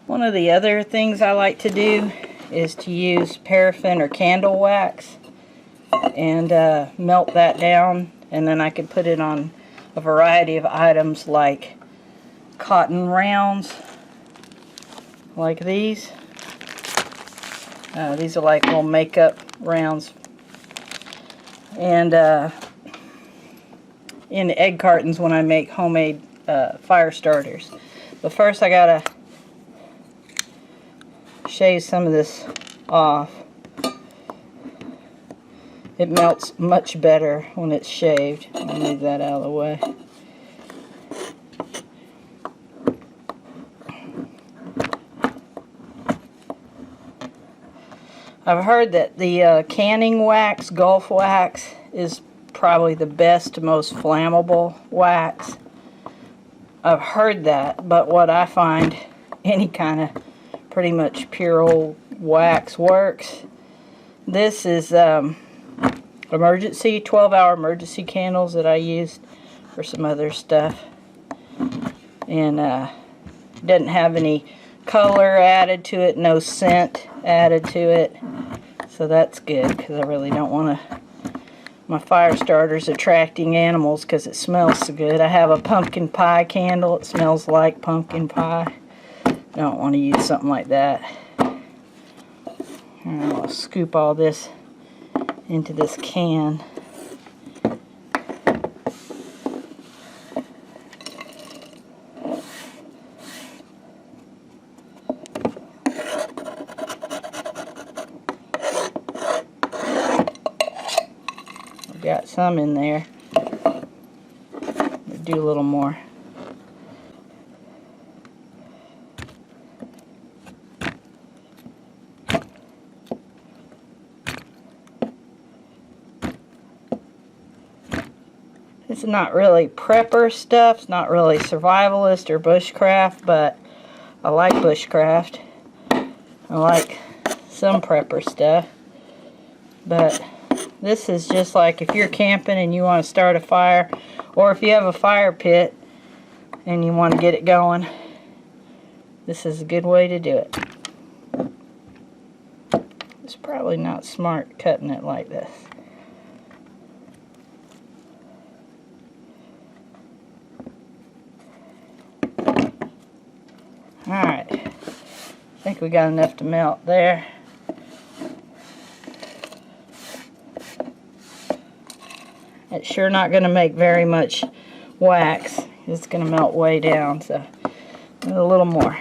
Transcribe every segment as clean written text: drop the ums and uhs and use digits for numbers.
One of the other things I like to do is to use paraffin or candle wax and melt that down, and then I can put it on a variety of items like cotton rounds, like these. These are like little makeup rounds. And in egg cartons when I make homemade fire starters. But first I gotta shave some of this off. It melts much better when it's shaved. I'll move that out of the way. I've heard that the canning wax, Gulf wax, is probably the best, most flammable wax. I've heard that, but what I find, any kind of pretty much pure old wax works. This is emergency, 12-hour emergency candles that I used for some other stuff. And doesn't have any color added to it, no scent added to it. So that's good, because I really don't want my fire starters attracting animals because it smells so good. I have a pumpkin pie candle. It smells like pumpkin pie. Don't want to use something like that. And I'll scoop all this into this can. Got some in there. We'll do a little more. It's not really prepper stuff. It's not really survivalist or bushcraft, but I like bushcraft. I like some prepper stuff, but this is just like if you're camping and you want to start a fire, or if you have a fire pit and you want to get it going, this is a good way to do it. It's probably not smart cutting it like this. Alright, I think we got enough to melt there. It's sure not going to make very much wax. It's going to melt way down, so a little more.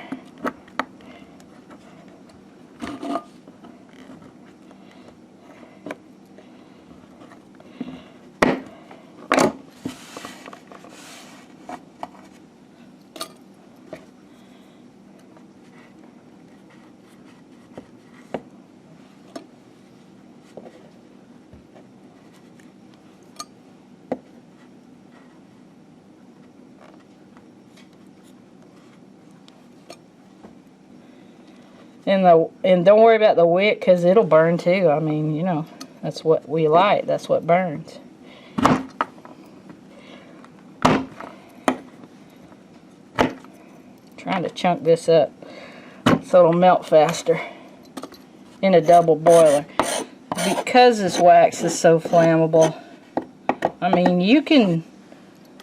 And don't worry about the wick, because it'll burn too. I mean, you know, that's what we light. That's what burns. Trying to chunk this up so it'll melt faster in a double boiler. Because this wax is so flammable, I mean, you can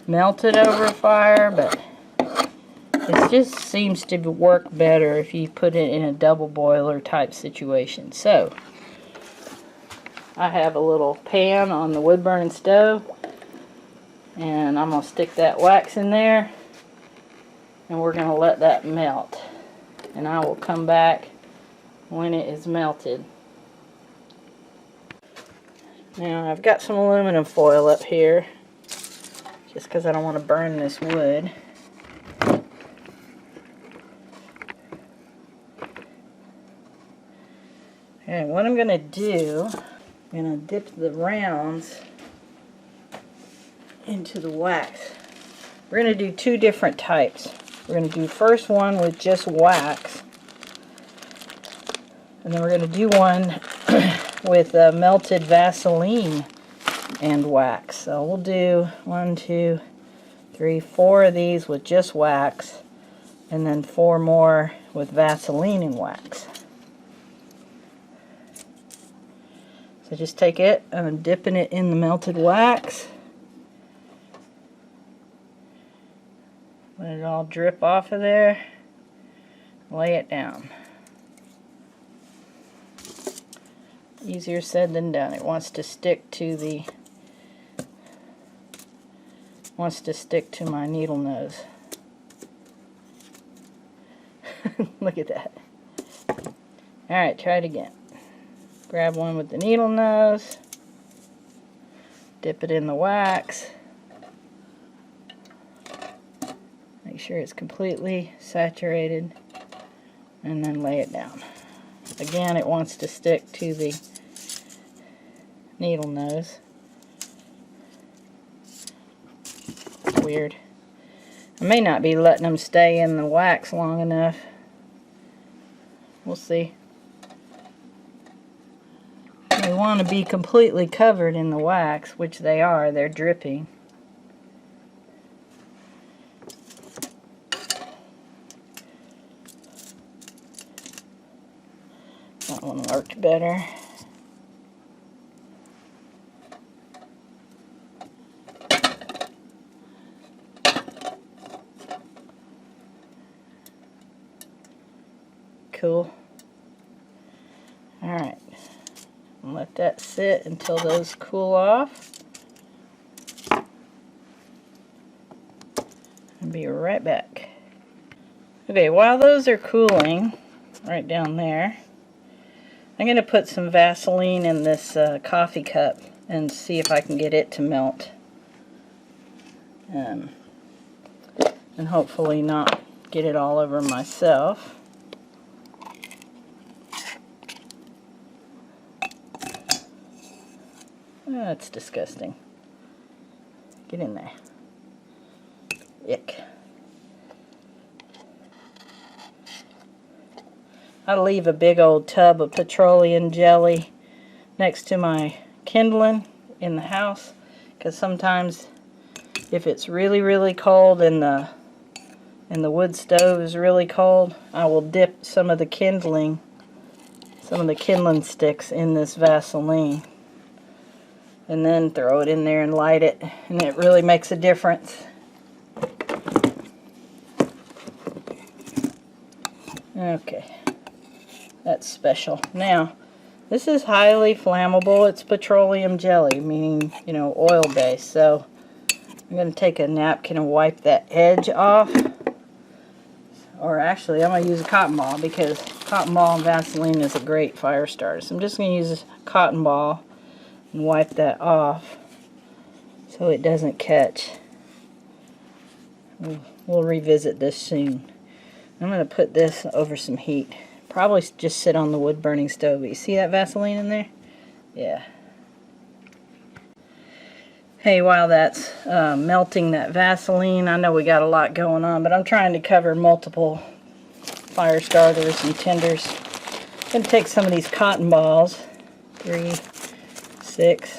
melt it over a fire, but it just seems to work better if you put it in a double boiler type situation. So, I have a little pan on the wood burning stove, and I'm going to stick that wax in there, and we're going to let that melt. And I will come back when it is melted. Now, I've got some aluminum foil up here, just because I don't want to burn this wood. And what I'm going to do, I'm going to dip the rounds into the wax. We're going to do two different types. We're going to do first one with just wax, and then we're going to do one with melted Vaseline and wax. So we'll do 1, 2, 3, 4 of these with just wax, and then 4 more with Vaseline and wax. So just take it and I'm dipping it in the melted wax. Let it all drip off of there. Lay it down. Easier said than done. It wants to stick to my needle nose. Look at that. Alright, try it again. Grab one with the needle nose. Dip it in the wax. Make sure it's completely saturated. And then lay it down. Again, it wants to stick to the needle nose. Weird. I may not be letting them stay in the wax long enough. We'll see. They want to be completely covered in the wax, which they are. They're dripping. That one worked better. Cool. Alright. Let that sit until those cool off. I'll be right back. Okay, while those are cooling, right down there, I'm going to put some Vaseline in this coffee cup and see if I can get it to melt. And hopefully not get it all over myself. That's disgusting. Get in there. Ick. I leave a big old tub of petroleum jelly next to my kindling in the house, because sometimes if it's really cold and the wood stove is really cold, I will dip some of the kindling sticks in this Vaseline and then throw it in there and light it, and it really makes a difference. Okay, that's special. Now, this is highly flammable. It's petroleum jelly, meaning, you know, oil-based. So I'm going to take a napkin and wipe that edge off. Or actually, I'm going to use a cotton ball, because cotton ball and Vaseline is a great fire starter. So I'm just going to use a cotton ball and wipe that off so it doesn't catch. We'll revisit this soon. I'm going to put this over some heat. Probably just sit on the wood burning stove. You see that Vaseline in there? Yeah. Hey, while that's melting that Vaseline, I know we got a lot going on, but I'm trying to cover multiple fire starters and tinders. I'm going to take some of these cotton balls, 3, 6,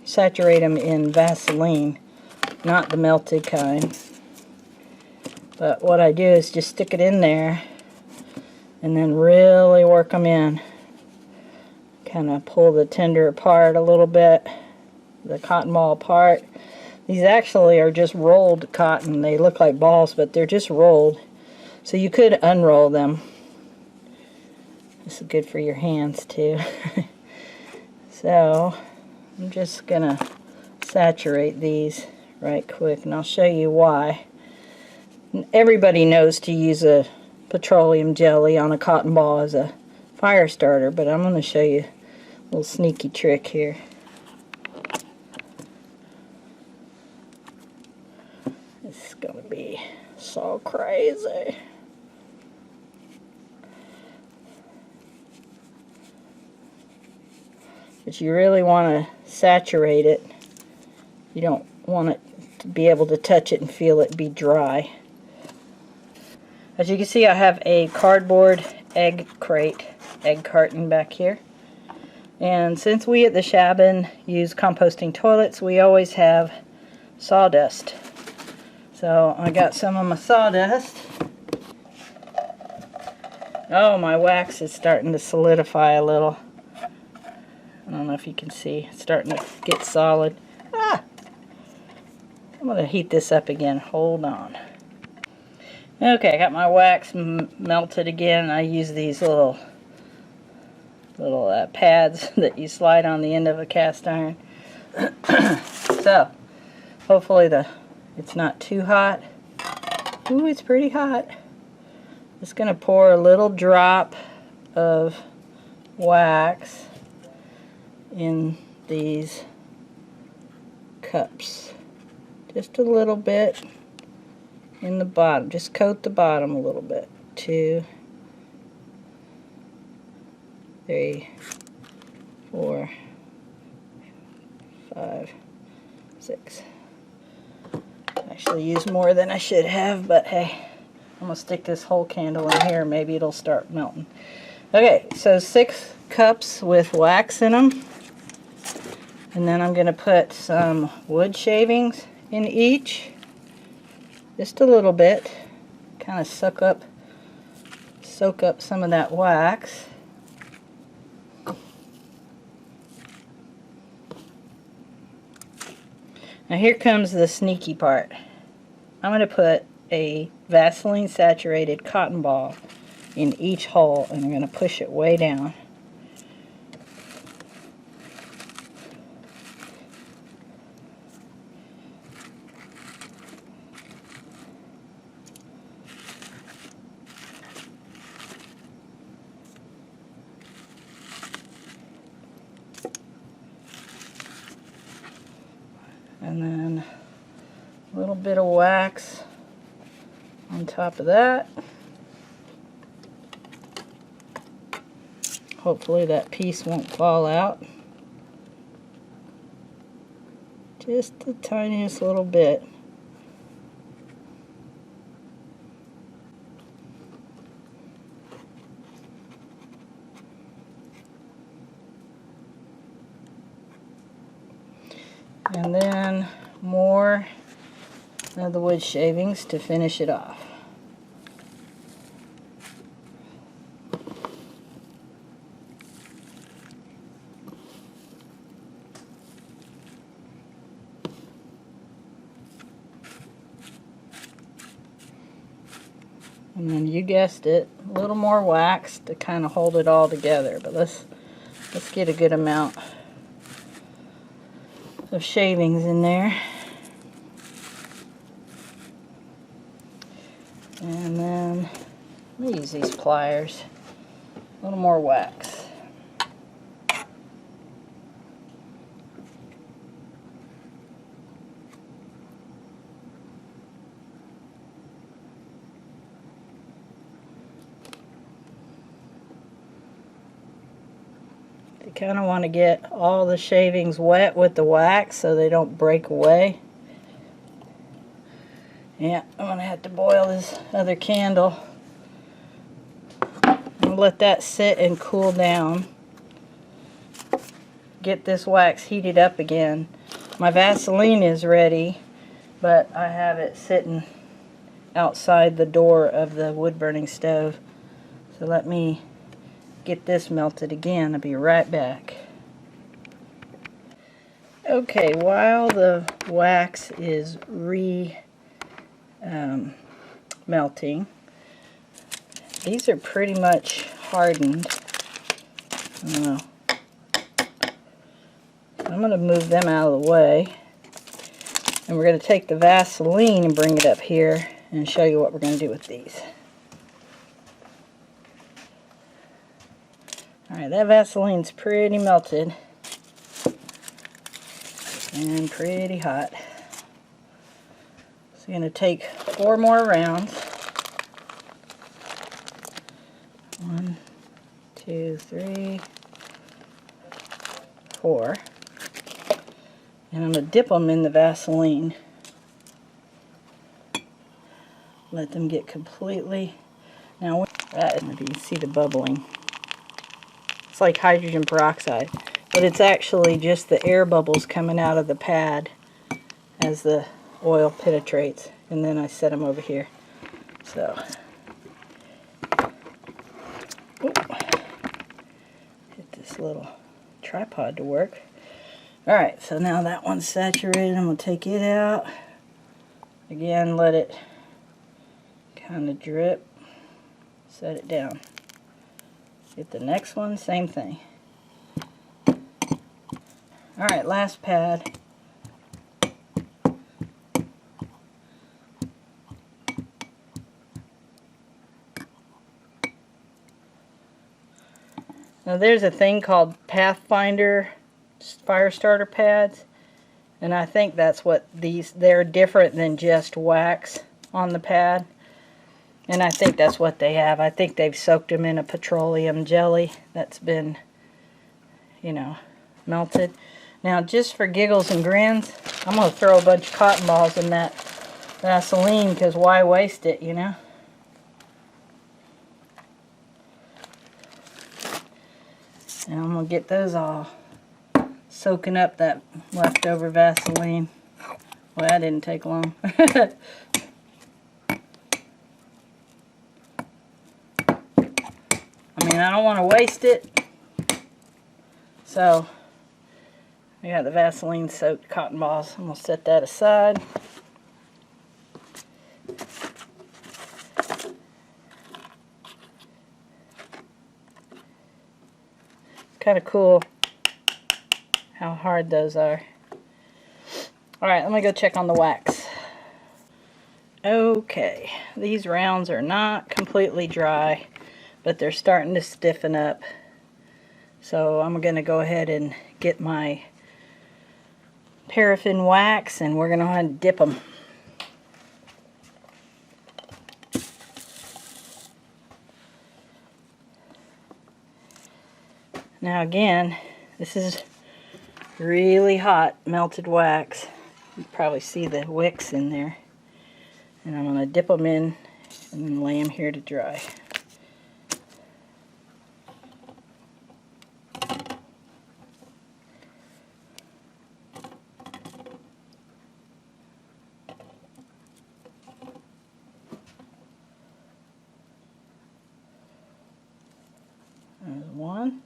saturate them in Vaseline, not the melted kind. But what I do is just stick it in there and then really work them in. Kind of pull the tinder apart a little bit, the cotton ball apart. These actually are just rolled cotton. They look like balls, but they're just rolled. So you could unroll them. This is good for your hands too. So I'm just gonna saturate these right quick, and I'll show you why. Everybody knows to use a petroleum jelly on a cotton ball as a fire starter, but I'm going to show you a little sneaky trick here. This is going to be so crazy. But you really want to saturate it. You don't want it to be able to touch it and feel it be dry. As you can see, I have a cardboard egg carton back here. And since we at the Shabin use composting toilets, we always have sawdust. So I got some of my sawdust. Oh, my wax is starting to solidify a little. I don't know if you can see. It's starting to get solid. Ah! I'm going to heat this up again. Hold on. Okay, I got my wax melted again. I use these little pads that you slide on the end of a cast iron. So, hopefully it's not too hot. Ooh, it's pretty hot. Just going to pour a little drop of wax in these cups. Just a little bit in the bottom. Just coat the bottom a little bit. 2, 3, 4, 5, 6. Actually used more than I should have, but hey, I'm going to stick this whole candle in here. Maybe it'll start melting. Okay, so 6 cups with wax in them. And then I'm going to put some wood shavings in each. Just a little bit. Kind of soak up some of that wax. Now here comes the sneaky part. I'm going to put a Vaseline saturated cotton ball in each hole, and I'm going to push it way down. And then a little bit of wax on top of that. Hopefully that piece won't fall out. Just the tiniest little bit. And then more of the wood shavings to finish it off. And then you guessed it, a little more wax to kind of hold it all together. But let's get a good amount of shavings in there. And then let me use these pliers. A little more wax. You kind of want to get all the shavings wet with the wax so they don't break away. Yeah, I'm going to have to boil this other candle. And let that sit and cool down. Get this wax heated up again. My Vaseline is ready, but I have it sitting outside the door of the wood burning stove. So let me get this melted again. I'll be right back. Okay, while the wax is melting, these are pretty much hardened. I don't know. I'm going to move them out of the way, and we're going to take the Vaseline and bring it up here and show you what we're going to do with these. Alright, that Vaseline's pretty melted and pretty hot. So I'm going to take 4 more rounds. 1, 2, 3, 4. And I'm going to dip them in the Vaseline. Let them get completely... Now, you can see the bubbling. It's like hydrogen peroxide, but it's actually just the air bubbles coming out of the pad as the oil penetrates. and then I set them over here. So, get this little tripod to work. Alright, so now that one's saturated. I'm going to take it out. Again, let it kind of drip. Set it down. Get the next one, same thing. Alright, last pad. Now there's a thing called Pathfinder Firestarter pads, and I think that's what they're different than just wax on the pad, and I think that's what they have. I think they've soaked them in a petroleum jelly that's been, you know, melted. Now just for giggles and grins, I'm going to throw a bunch of cotton balls in that Vaseline, because why waste it, you know? And I'm going to get those all soaking up that leftover Vaseline. Well, that didn't take long. I mean, I don't want to waste it. So, I got the Vaseline soaked cotton balls. I'm going to set that aside. Kind of cool how hard those are. Alright, let me go check on the wax. Okay, these rounds are not completely dry, but they're starting to stiffen up. So I'm going to go ahead and get my paraffin wax, and we're going to go ahead and dip them. Now again, this is really hot melted wax. You can probably see the wicks in there. And I'm going to dip them in and then lay them here to dry. There's one.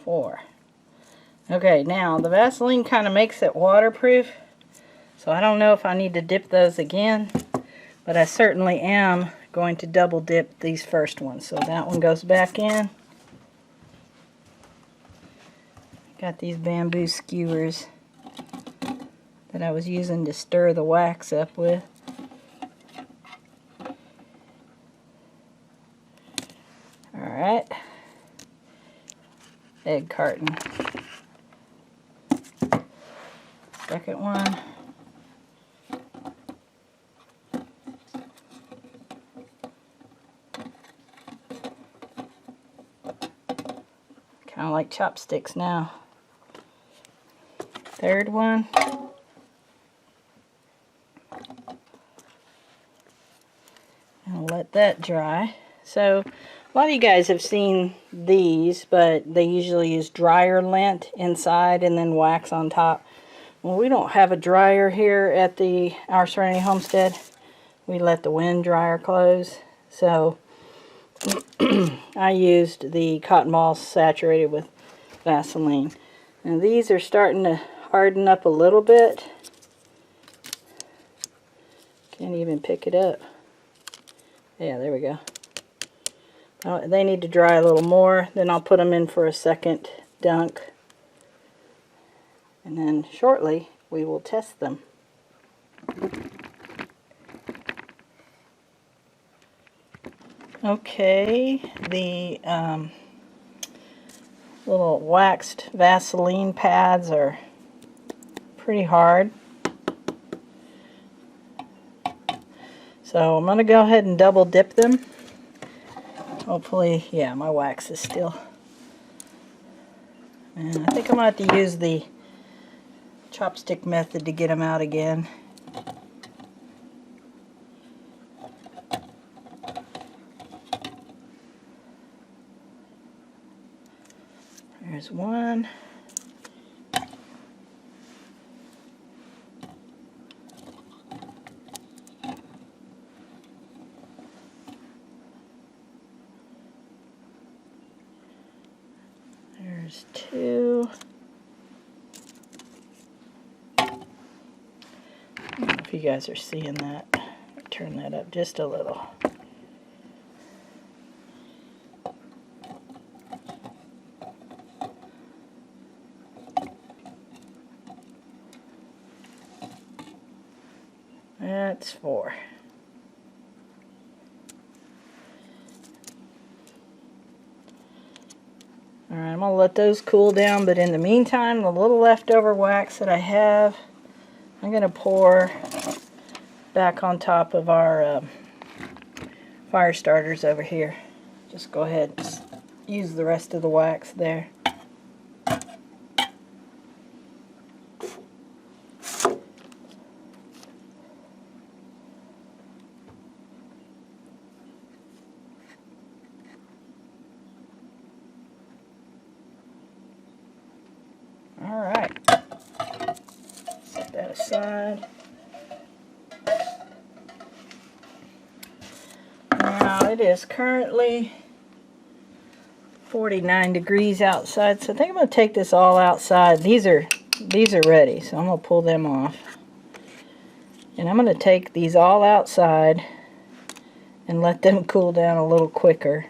4. Okay, now the Vaseline kind of makes it waterproof, so I don't know if I need to dip those again, but I certainly am going to double dip these first ones. So that one goes back in. Got these bamboo skewers that I was using to stir the wax up with. Alright. Egg carton. Second one. Kind of like chopsticks now. Third one. I'll let that dry. So a lot of you guys have seen these, but they usually use dryer lint inside and then wax on top. Well, we don't have a dryer here at our Serenity Homestead. We let the wind dryer close. So I used the cotton balls saturated with Vaseline. Now these are starting to harden up a little bit. Can't even pick it up. Yeah, there we go. They need to dry a little more. Then I'll put them in for a second dunk. And then shortly we will test them. Okay, the little waxed Vaseline pads are pretty hard. So I'm going to go ahead and double dip them. Hopefully, yeah, my wax is still. And I think I'm going to have to use the chopstick method to get them out again. There's one. There's two. I don't know if you guys are seeing that. Turn that up just a little. That's four. Alright, I'm going to let those cool down, but in the meantime, the little leftover wax that I have, I'm going to pour back on top of our fire starters over here. Just go ahead and use the rest of the wax there. Alright, set that aside. Now it is currently 49 degrees outside, so I think I'm going to take this all outside. These are ready, so I'm going to pull them off. And I'm going to take these all outside and let them cool down a little quicker,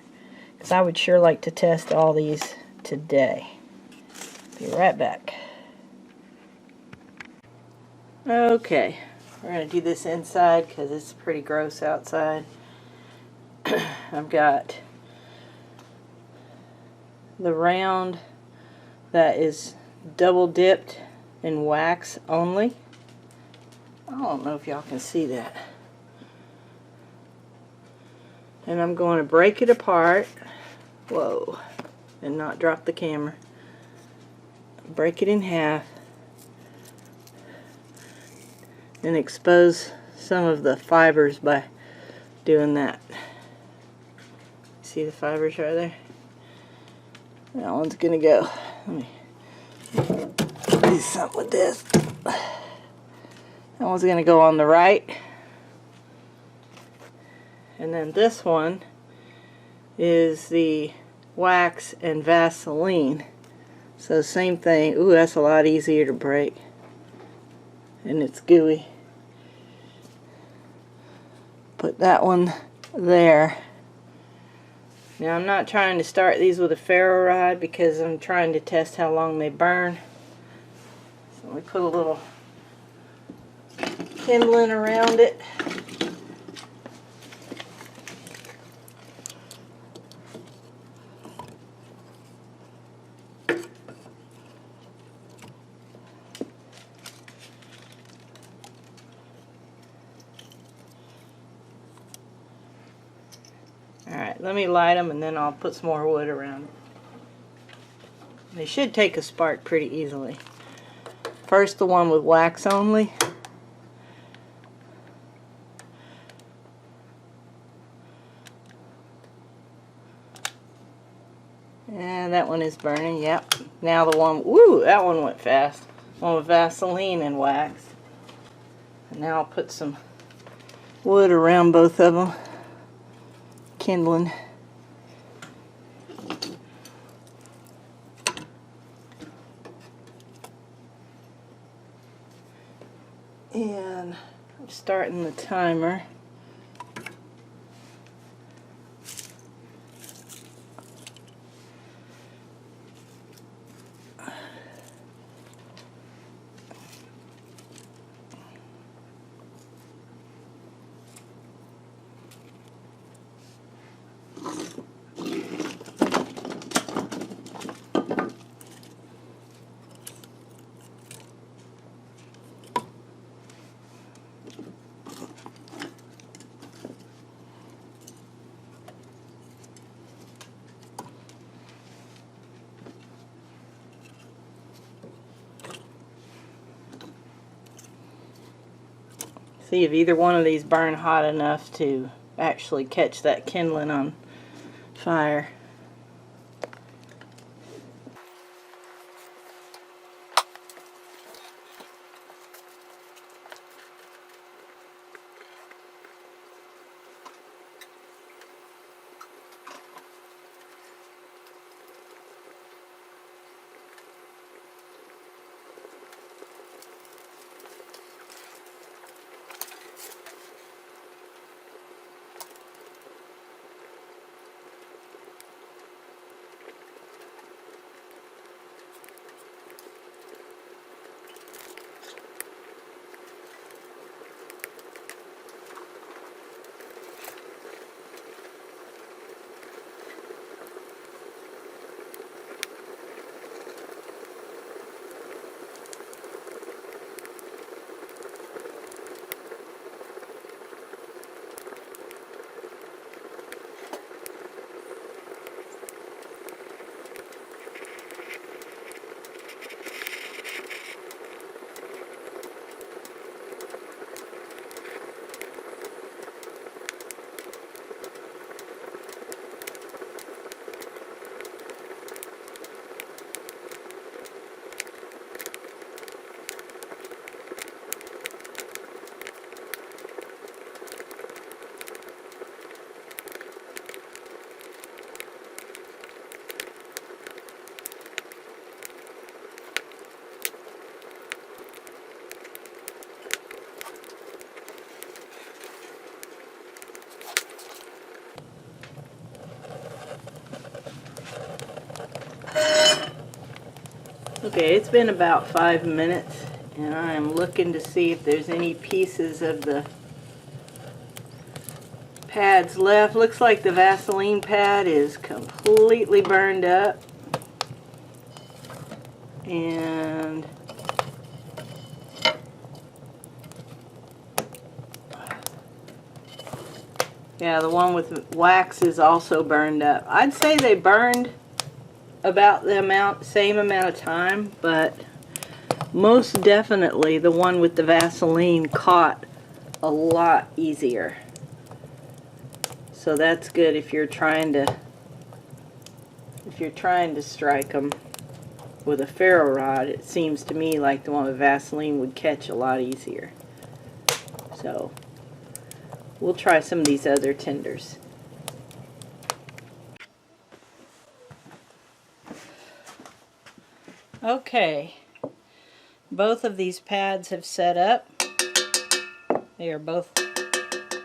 because I would sure like to test all these today. Be right back. Okay, we're going to do this inside because it's pretty gross outside. I've got the round that is double dipped in wax only. I don't know if y'all can see that. And I'm going to break it apart. Whoa, and not drop the camera. Break it in half and expose some of the fibers by doing that. See the fibers right there? That one's gonna go. Let me do something with this. That one's gonna go on the right. And then this one is the wax and Vaseline. So same thing. Ooh, that's a lot easier to break. And it's gooey. Put that one there. Now I'm not trying to start these with a ferro rod because I'm trying to test how long they burn. So we put a little kindling around it. Alright, let me light them and then I'll put some more wood around it. They should take a spark pretty easily. First the one with wax only. And that one is burning, yep. Now the one, woo, that one went fast. One with Vaseline and wax. And now I'll put some wood around both of them. Kindling. And I'm starting the timer. See if either one of these burn hot enough to actually catch that kindling on fire. Okay, it's been about 5 minutes, and I am looking to see if there's any pieces of the pads left. Looks like the Vaseline pad is completely burned up. And yeah, the one with wax is also burned up. I'd say they burned about the same amount of time, but most definitely the one with the Vaseline caught a lot easier. So that's good if you're trying to strike them with a ferro rod. It seems to me like the one with Vaseline would catch a lot easier. So we'll try some of these other tinders. Okay, both of these pads have set up. They are both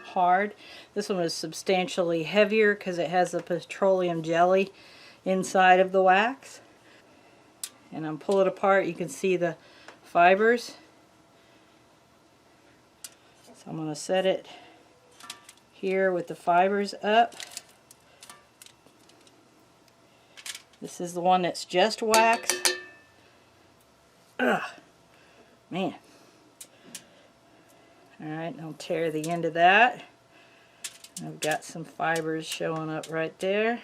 hard. This one is substantially heavier because it has the petroleum jelly inside of the wax. And I'm pulling it apart. You can see the fibers. So I'm going to set it here with the fibers up. This is the one that's just wax. Ugh, man. Alright, I'll tear the end of that. I've got some fibers showing up right there.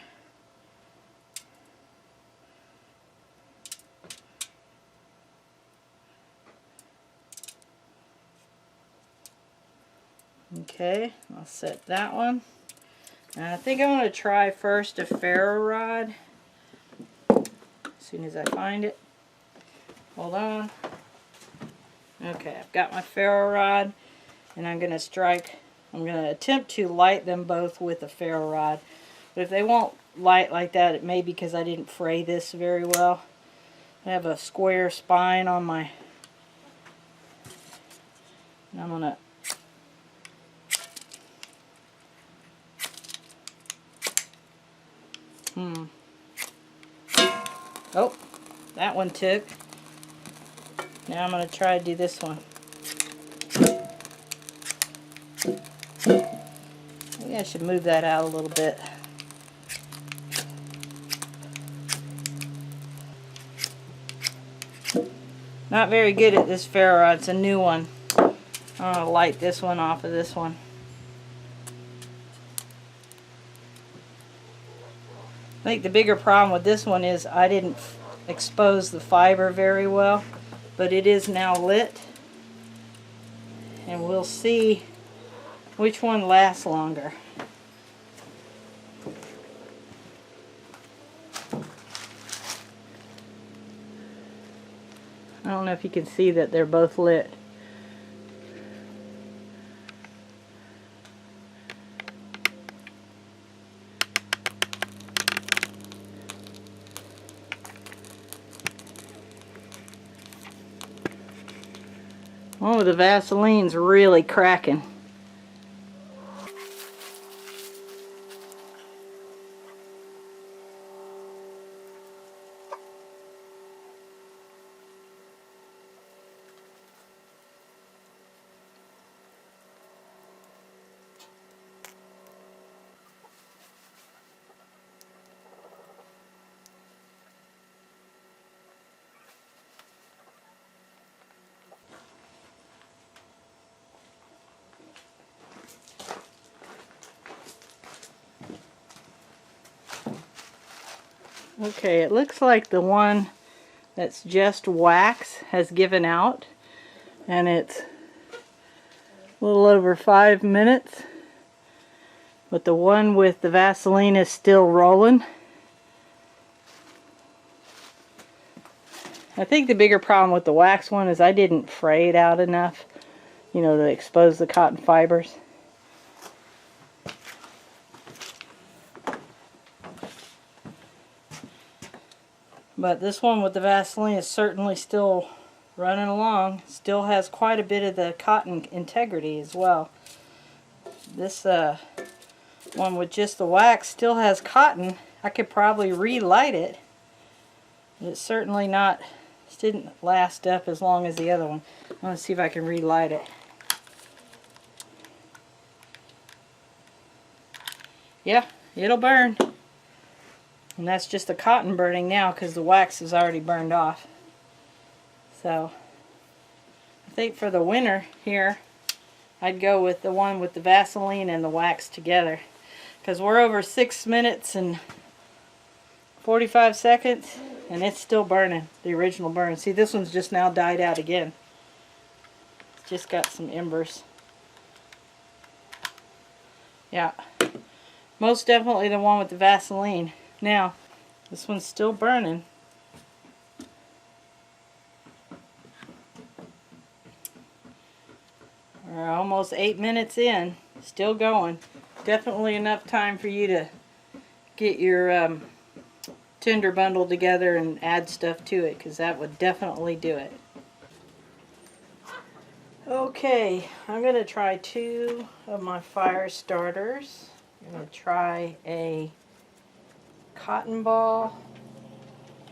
Okay, I'll set that one. Now I think I'm going to try first a ferro rod. As soon as I find it. Hold on. Okay, I've got my ferro rod, and I'm going to attempt to light them both with a ferro rod. But if they won't light like that, it may be because I didn't fray this very well. I have a square spine on my, and I'm going to oh, that one took. Now I'm going to try to do this one. Maybe I should move that out a little bit. Not very good at this ferro rod. It's a new one. I'm going to light this one off of this one. I think the bigger problem with this one is I didn't expose the fiber very well, but it is now lit, and we'll see which one lasts longer. I don't know if you can see that they're both lit. Oh, the Vaseline's really cracking. Okay, it looks like the one that's just wax has given out, and it's a little over 5 minutes, but the one with the Vaseline is still rolling. I think the bigger problem with the wax one is I didn't fray it out enough, you know, to expose the cotton fibers. But this one with the Vaseline is certainly still running along. Still has quite a bit of the cotton integrity as well. This one with just the wax still has cotton. I could probably relight it. It's certainly not This didn't last up as long as the other one. I'm going to see if I can relight it. Yeah, it'll burn. And that's just the cotton burning now because the wax is already burned off. So, I think for the winter here, I'd go with the one with the Vaseline and the wax together. Because we're over 6 minutes and 45 seconds, and it's still burning, the original burn. See, this one's just now died out again. It's just got some embers. Yeah, most definitely the one with the Vaseline. Now, this one's still burning. We're almost 8 minutes in, still going. Definitely enough time for you to get your tinder bundle together and add stuff to it, because that would definitely do it. Okay, I'm going to try 2 of my fire starters. I'm going to try a cotton ball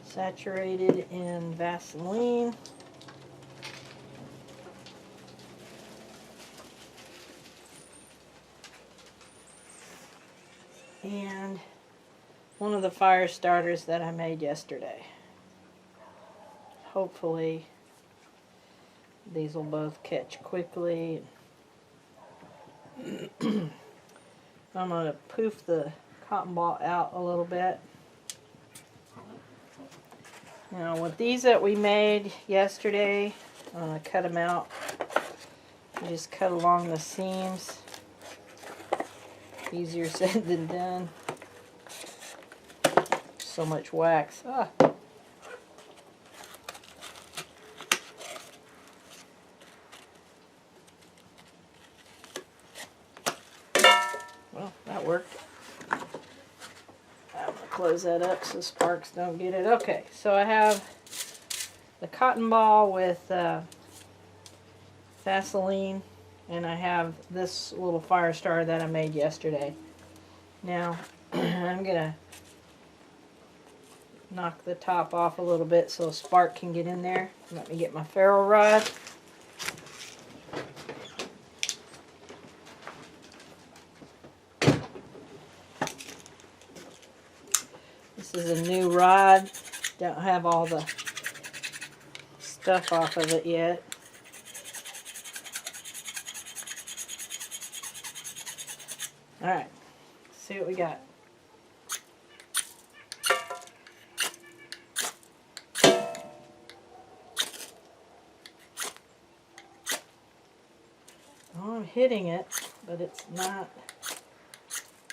saturated in Vaseline. And one of the fire starters that I made yesterday. Hopefully these will both catch quickly. I'm going to poof the cotton ball out a little bit. Now with these that we made yesterday, I'm going to cut them out. You just cut along the seams. Easier said than done. So much wax. Ah. Well, that worked. I'm going to close that up so sparks don't get it. Okay, so I have the cotton ball with Vaseline, and I have this little fire starter that I made yesterday. Now, I'm going to knock the top off a little bit so a spark can get in there. Let me get my ferro rod. This is a new rod. Don't have all the stuff off of it yet. Alright, see what we got. Oh, I'm hitting it, but it's not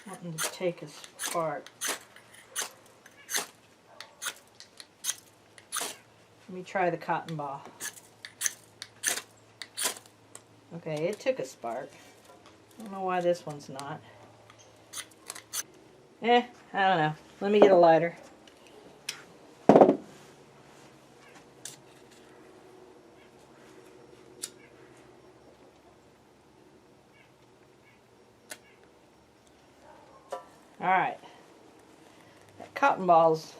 wanting to take us apart. Let me try the cotton ball. Okay, it took a spark. I don't know why this one's not. I don't know. Let me get a lighter. Alright. That cotton ball's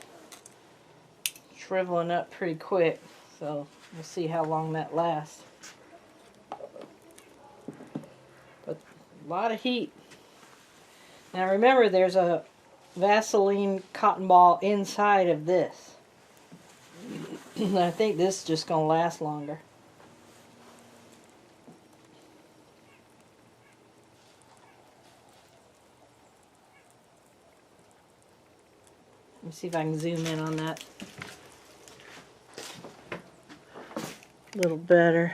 shriveling up pretty quick, so we'll see how long that lasts. But a lot of heat. Now remember, there's a Vaseline cotton ball inside of this. I think this is just going to last longer. Let me see if I can zoom in on that a little better.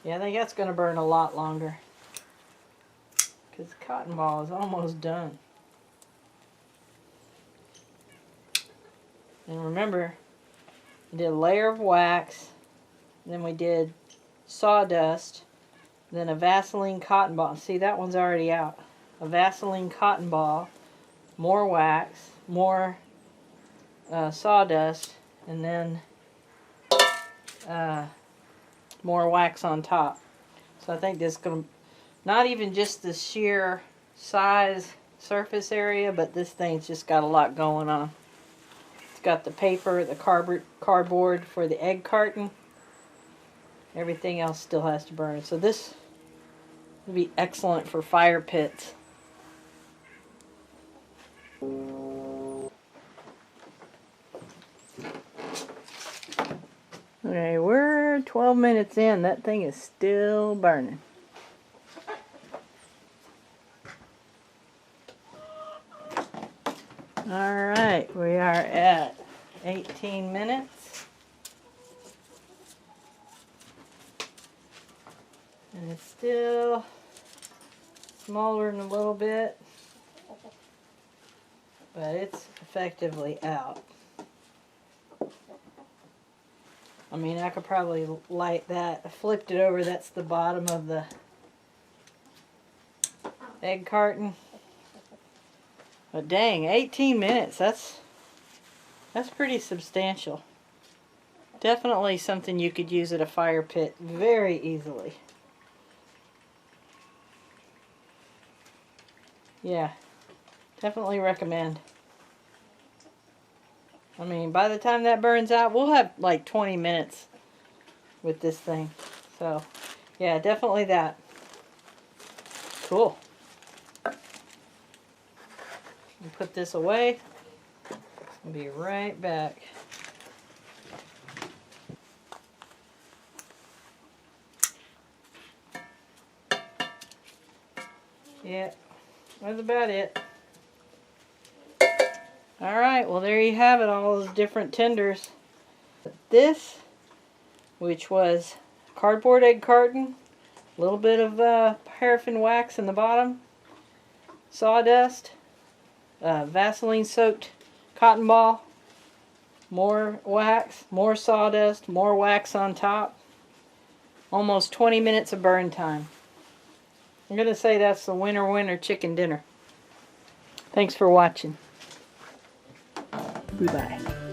Yeah, I think that's going to burn a lot longer, because the cotton ball is almost done. And remember, we did a layer of wax, then we did sawdust, then a Vaseline cotton ball. See, that one's already out. A Vaseline cotton ball, more wax, more sawdust, and then more wax on top. So I think this is going to, not even just the sheer size surface area, but this thing's just got a lot going on. It's got the paper, the cardboard for the egg carton. Everything else still has to burn. So this would be excellent for fire pits. Okay, we're 12 minutes in. That thing is still burning. Alright, we are at 18 minutes. And it's still smoldering a little bit, but it's effectively out. I mean, I could probably light that. I flipped it over. That's the bottom of the egg carton. But dang, 18 minutes. That's pretty substantial. Definitely something you could use at a fire pit very easily. Yeah, definitely recommend. I mean, by the time that burns out, we'll have like 20 minutes with this thing. So, yeah, definitely that. Cool. I'll put this away. I'll be right back. Yeah, that's about it. Alright, well there you have it, all those different tinders. This, which was cardboard egg carton, a little bit of paraffin wax in the bottom, sawdust, Vaseline soaked cotton ball, more wax, more sawdust, more wax on top. Almost 20 minutes of burn time. I'm going to say that's the winner chicken dinner. Thanks for watching. Bye-bye.